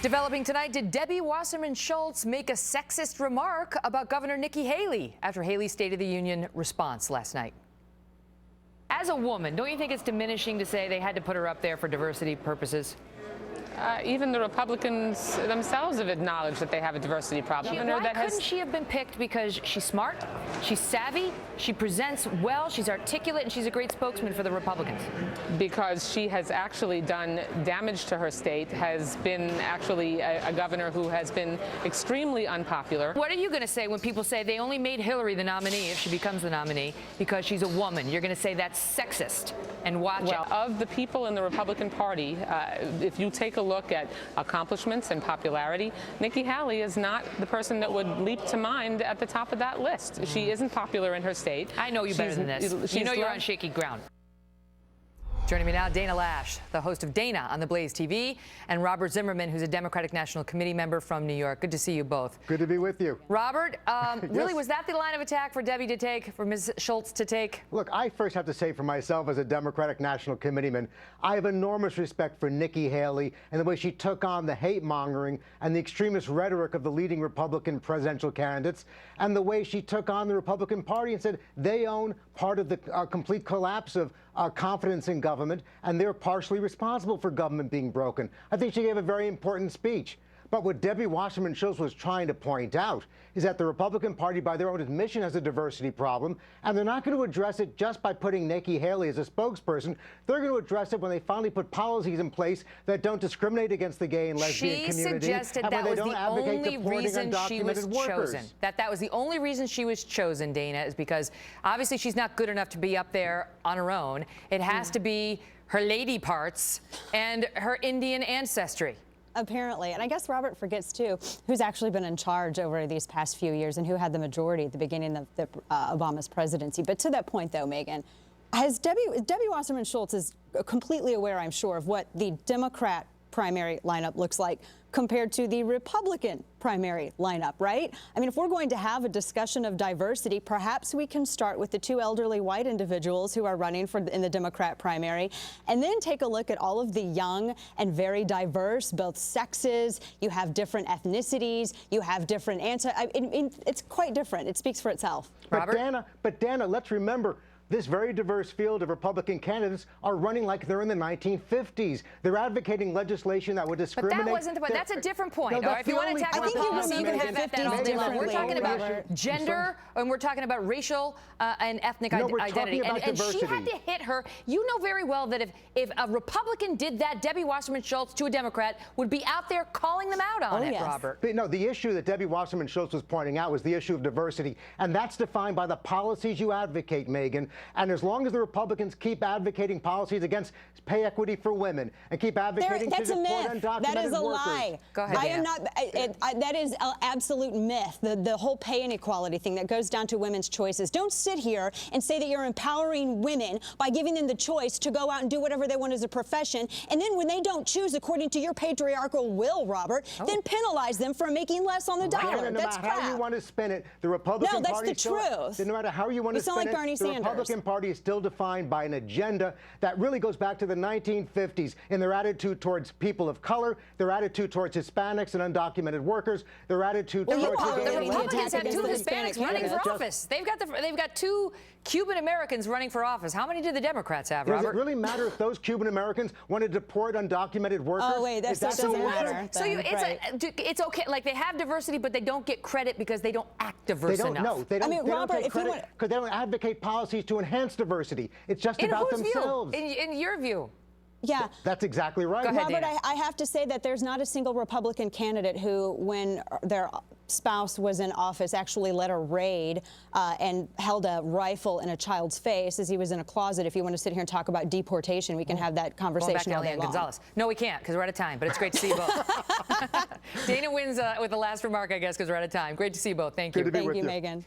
Developing tonight, did Debbie Wasserman Schultz make a sexist remark about Governor Nikki Haley after Haley's State of the Union response last night? As a woman, don't you think it's diminishing to say they had to put her up there for diversity purposes? Even the Republicans themselves have acknowledged that they have a diversity problem. Why couldn't she have been picked? Because she's smart, she's savvy, she presents well, she's articulate, and she's a great spokesman for the Republicans. Because she has actually done damage to her state, has been actually a governor who has been extremely unpopular. What are you going to say when people say they only made Hillary the nominee if she becomes the nominee because she's a woman? You're going to say that's sexist and watch it. Well, of the people in the Republican Party, if you take a look at accomplishments and popularity, Nikki Haley is not the person that would leap to mind at the top of that list. She isn't popular in her state. I know you better than this. You know you're on shaky ground. Joining me now, Dana Loesch, the host of Dana on the Blaze TV, and Robert Zimmerman, who's a Democratic National Committee member from New York. Good to see you both. Good to be with you. Robert, really, was that the line of attack for Debbie to take, for Ms. Schultz to take? Look, I first have to say for myself as a Democratic National Committeeman, I have enormous respect for Nikki Haley and the way she took on the hate-mongering and the extremist rhetoric of the leading Republican presidential candidates, and the way she took on the Republican Party and said they own part of the complete collapse of confidence in government, and they're partially responsible for government being broken. I think she gave a very important speech. But what Debbie Wasserman Schultz was trying to point out is that the Republican Party, by their own admission, has a diversity problem, and they're not going to address it just by putting Nikki Haley as a spokesperson. They're going to address it when they finally put policies in place that don't discriminate against the gay and lesbian community. She suggested that was the only reason she was chosen. That was the only reason she was chosen, Dana, is because obviously she's not good enough to be up there on her own. It has to be her lady parts and her Indian ancestry. Apparently. And I guess Robert forgets, too, who's actually been in charge over these past few years and who had the majority at the beginning of Obama's presidency. But to that point, though, Megan, Debbie Wasserman Schultz is completely aware, I'm sure, of what the Democrat primary lineup looks like compared to the Republican primary lineup, right? I mean, if we're going to have a discussion of diversity, perhaps we can start with the two elderly white individuals who are running in the Democrat primary, and then take a look at all of the young and very diverse, both sexes. You have different ethnicities. You have different it's quite different. It speaks for itself. Robert? But Dana, let's remember, this very diverse field of Republican candidates are running like they're in the 1950s. They're advocating legislation that would discriminate. But that wasn't the point. That's a different point. No, if you want to tackle policy, you can have 50s different. We're talking about gender, and we're talking about racial and ethnic identity. And she had to hit her. You know very well that if a Republican did that, Debbie Wasserman Schultz to a Democrat would be out there calling them out on it, Robert. But no, the issue that Debbie Wasserman Schultz was pointing out was the issue of diversity, and that's defined by the policies you advocate, Megan. And as long as the Republicans keep advocating policies against pay equity for women and keep advocating to deport undocumented workers. That is a lie. Go ahead, I am not. That is an absolute myth. The whole pay inequality thing that goes down to women's choices. Don't sit here and say that you're empowering women by giving them the choice to go out and do whatever they want as a profession, and then when they don't choose according to your patriarchal will, Robert, then penalize them for making less on the dollar. No matter how you want to spin it, the Republican Party. No, that's the truth. No matter how you want to spin it, Bernie the Sanders. Republican Party is still defined by an agenda that really goes back to the 1950s in their attitude towards people of color, their attitude towards Hispanics and undocumented workers, their attitude towards the Republicans have two Hispanics running for office. They've got two Cuban Americans running for office. How many do the Democrats have, Robert? Does it really matter if those Cuban Americans want to deport undocumented workers? Oh wait, that doesn't matter. So it's okay. Like they have diversity, but they don't get credit because they don't act diverse enough. No, they don't. I mean, they Robert, don't take credit because they don't advocate policies to enhance diversity. It's just about themselves. In your view? Yeah. That's exactly right. Go ahead, Robert, I have to say that there's not a single Republican candidate who, when their spouse was in office, actually led a raid and held a rifle in a child's face as he was in a closet. If you want to sit here and talk about deportation, we can have that conversation all day long. Gonzalez. No, we can't because we're out of time, but it's great to see you both. Dana wins with the last remark, I guess, because we're out of time. Great to see you both. Thank you. Thank you, Megan.